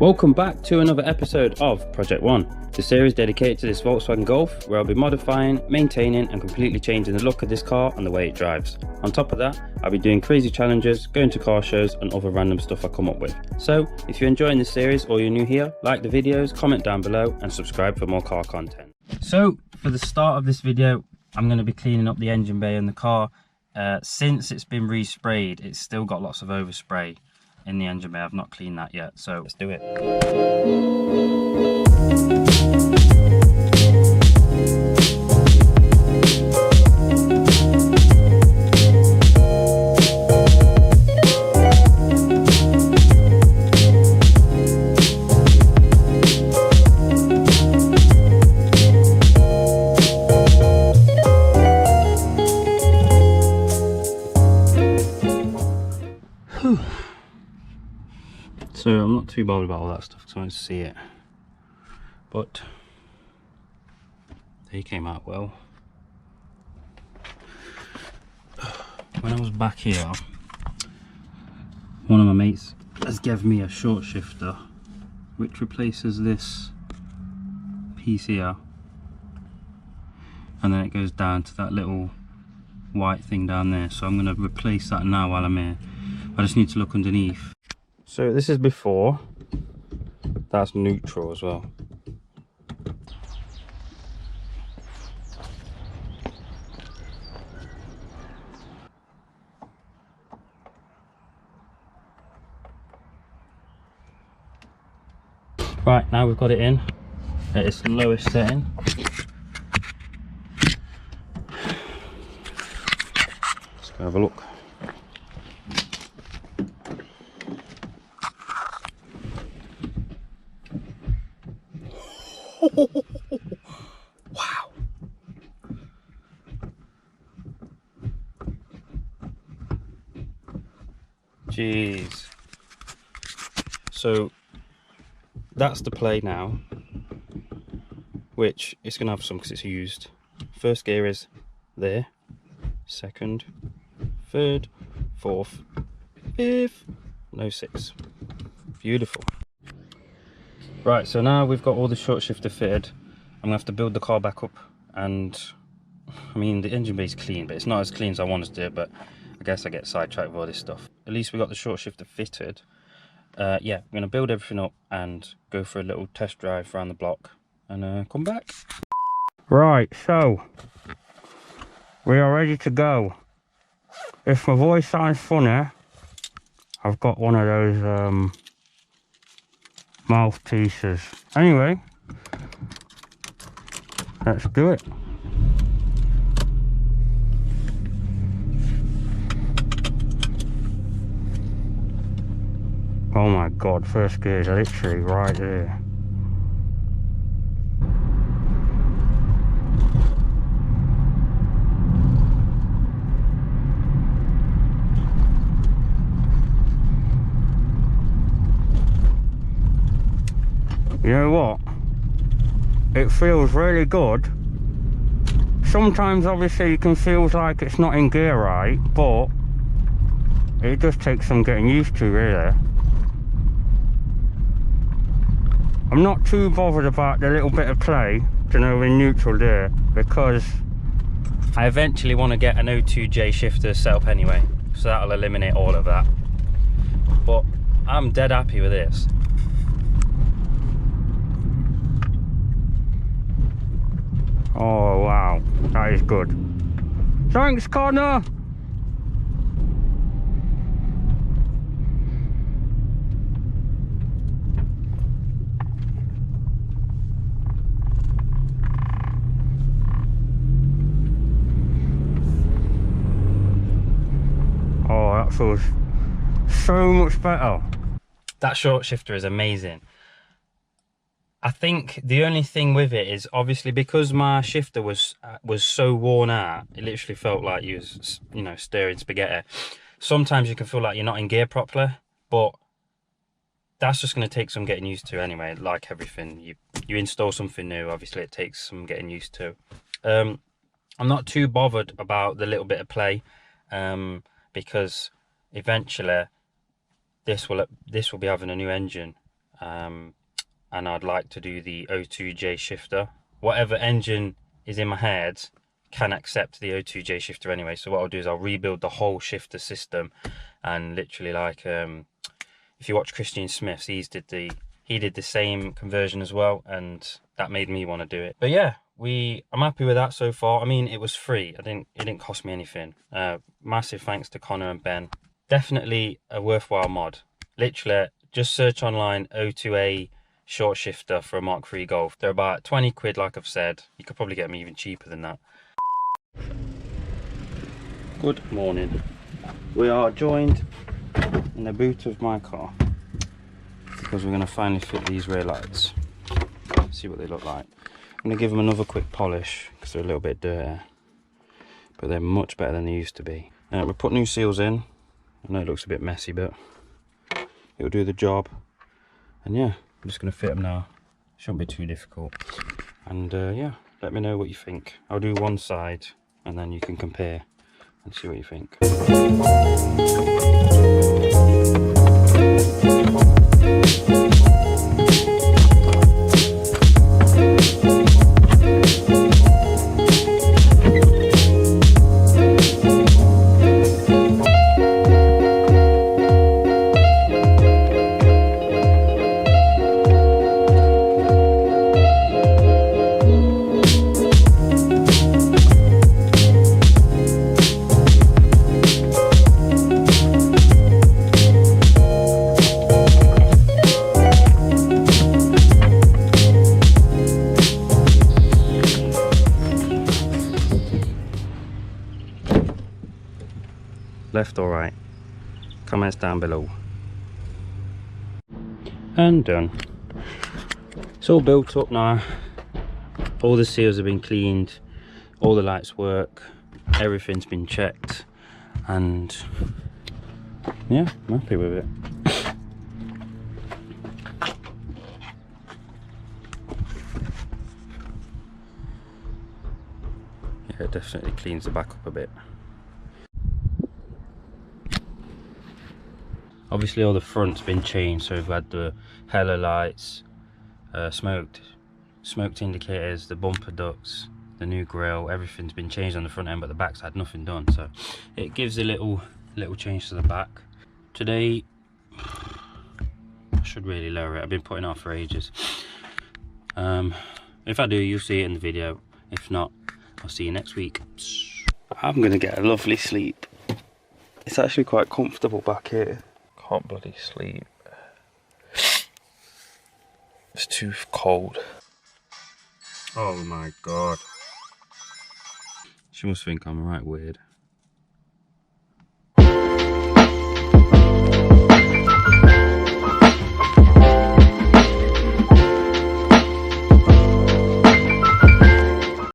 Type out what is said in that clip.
Welcome back to another episode of Project One, the series dedicated to this Volkswagen Golf, where I'll be modifying, maintaining and completely changing the look of this car and the way it drives. On top of that, I'll be doing crazy challenges, going to car shows and other random stuff I come up with. So if you're enjoying this series or you're new here, like the videos, comment down below and subscribe for more car content. So for the start of this video, I'm going to be cleaning up the engine bay in the car. Since it's been resprayed, it's still got lots of overspray in the engine bay. I've not cleaned that yet, so let's do it. So I'm not too bothered about all that stuff because I want to see it, but they came out well. When I was back here, one of my mates has given me a short shifter which replaces this piece here, and then it goes down to that little white thing down there. So I'm going to replace that now while I'm here. I just need to look underneath. So this is before, that's neutral as well. Right, now we've got it in at its lowest setting. Let's go have a look. Wow. Jeez. So that's the play now, which it's going to have some because it's used. First gear is there, second, third, fourth, fifth, no six. Beautiful. Right, so now we've got all the short shifter fitted, I'm going to have to build the car back up. And I mean, the engine bay is clean, but it's not as clean as I want to do it, but I guess I get sidetracked with all this stuff. At least we got the short shifter fitted. Yeah, I'm going to build everything up and go for a little test drive around the block and come back. Right, so we are ready to go. If my voice sounds funny, I've got one of those mouthpieces. Anyway, let's do it. Oh my god, first gear is literally right there. You know what? It feels really good. Sometimes obviously you can feel like it's not in gear right, but it just takes some getting used to, really. I'm not too bothered about the little bit of play to know we're neutral there, because I eventually want to get an O2J shifter set up anyway, so that'll eliminate all of that. But I'm dead happy with this. Oh wow, that is good. Thanks, Connor! Oh, that feels so much better. That short shifter is amazing. I think the only thing with it is obviously because my shifter was so worn out, it literally felt like you was, you know, stirring spaghetti. Sometimes you can feel like you're not in gear properly, but that's just going to take some getting used to anyway. Like everything, you install something new, obviously it takes some getting used to. I'm not too bothered about the little bit of play, because eventually this will be having a new engine, and I'd like to do the O2J shifter. Whatever engine is in my head can accept the O2J shifter anyway, so what I'll do is I'll rebuild the whole shifter system, and literally, like, if you watch Christian Smith's, he did the same conversion as well, and that made me want to do it. But yeah, I'm happy with that so far. I mean, it was free. It didn't cost me anything. Massive thanks to Connor and Ben. Definitely a worthwhile mod. Literally, just search online O2A short shifter for a Mark III Golf. They're about 20 quid, like I've said. You could probably get them even cheaper than that. Good morning. We are joined in the boot of my car because we're going to finally fit these rear lights. See what they look like. I'm going to give them another quick polish because they're a little bit dirty, but they're much better than they used to be. We put new seals in. I know it looks a bit messy, but it'll do the job. And yeah, I'm just going to fit them now. Shouldn't be too difficult. And yeah, let me know what you think. I'll do one side and then you can compare and see what you think. Left or right? Comments down below. And done. It's all built up now. All the seals have been cleaned, all the lights work, everything's been checked, and yeah, I'm happy with it. Yeah, it definitely cleans the back up a bit. Obviously all the front's been changed, so we've had the halo lights, smoked indicators, the bumper ducts, the new grille, everything's been changed on the front end, but the back's had nothing done, so it gives a little change to the back. Today, I should really lower it, I've been putting it off for ages. If I do, you'll see it in the video. If not, I'll see you next week. I'm gonna get a lovely sleep. It's actually quite comfortable back here. Can't bloody sleep. It's too cold. Oh my god. She must think I'm right weird.